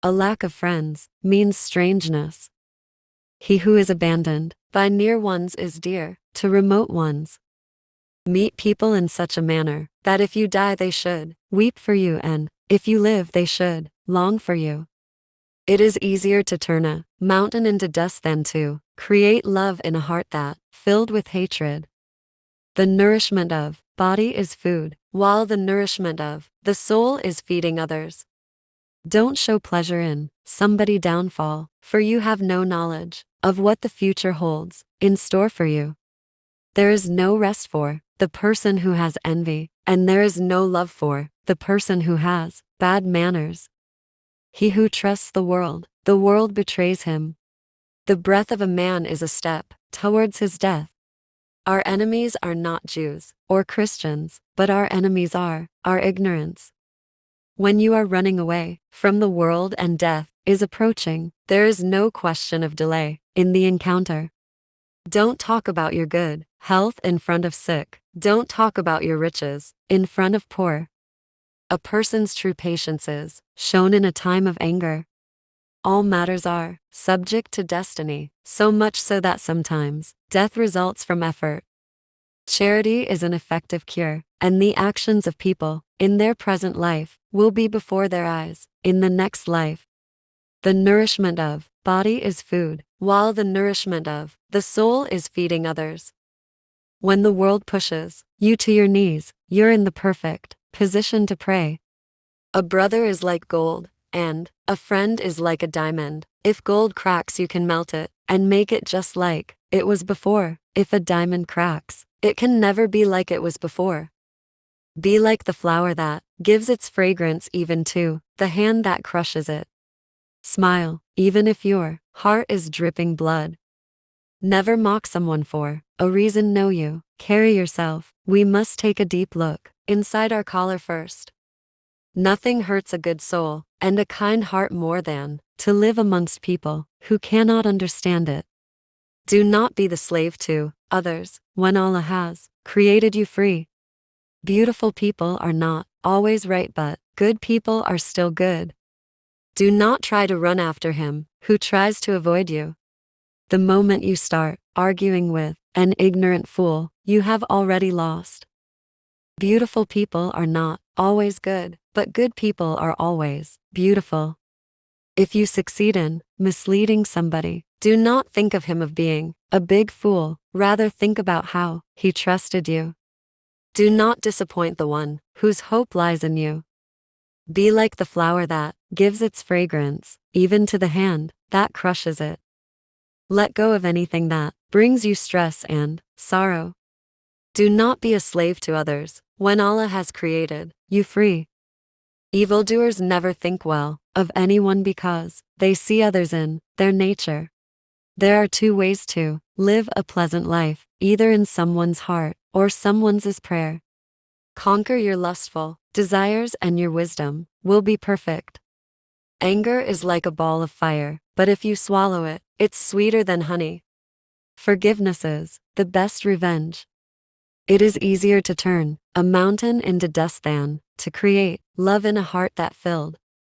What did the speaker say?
A lack of friends means strangeness. He who is abandoned by near ones is dear to remote ones. Meet people in such a manner that if you die they should weep for you, and if you live they should long for you. It is easier to turn a mountain into dust than to create love in a heart that filled with hatred. The nourishment of body is food, while the nourishment of the soul is feeding others. Don't show pleasure in somebody's downfall, for you have no knowledge of what the future holds in store for you. There is no rest for the person who has envy, and there is no love for the person who has bad manners. He who trusts the world betrays him. The breath of a man is a step towards his death. Our enemies are not Jews or Christians, but our enemies are our ignorance. When you are running away from the world and death is approaching, there is no question of delay in the encounter. Don't talk about your good health in front of sick. Don't talk about your riches in front of poor. A person's true patience is shown in a time of anger. All matters are subject to destiny, so much so that sometimes death results from effort. Charity is an effective cure, and the actions of people in their present life will be before their eyes in the next life. The nourishment of body is food, while the nourishment of the soul is feeding others. When the world pushes you to your knees, you're in the perfect position to pray. A brother is like gold, and a friend is like a diamond. If gold cracks, you can melt it and make it just like it was before. If a diamond cracks, it can never be like it was before. Be like the flower that gives its fragrance even to the hand that crushes it. Smile, even if your heart is dripping blood. Never mock someone for a reason. Know you carry yourself. We must take a deep look inside our collar first. Nothing hurts a good soul and a kind heart more than to live amongst people who cannot understand it. Do not be the slave to others when Allah has created you free. Beautiful people are not always right, but good people are still good. Do not try to run after him who tries to avoid you. The moment you start arguing with an ignorant fool, you have already lost. Beautiful people are not always good, but good people are always beautiful. If you succeed in misleading somebody, do not think of him as being a big fool, rather think about how he trusted you. Do not disappoint the one whose hope lies in you. Be like the flower that gives its fragrance, even to the hand that crushes it. Let go of anything that brings you stress and sorrow. Do not be a slave to others when Allah has created you free. Evildoers never think well of anyone because they see others in their nature. There are two ways to live a pleasant life, either in someone's heart or someone's prayer. Conquer your lustful desires and your wisdom will be perfect. Anger is like a ball of fire, but if you swallow it, it's sweeter than honey. Forgiveness is the best revenge. It is easier to turn a mountain into dust than to create love in a heart that filled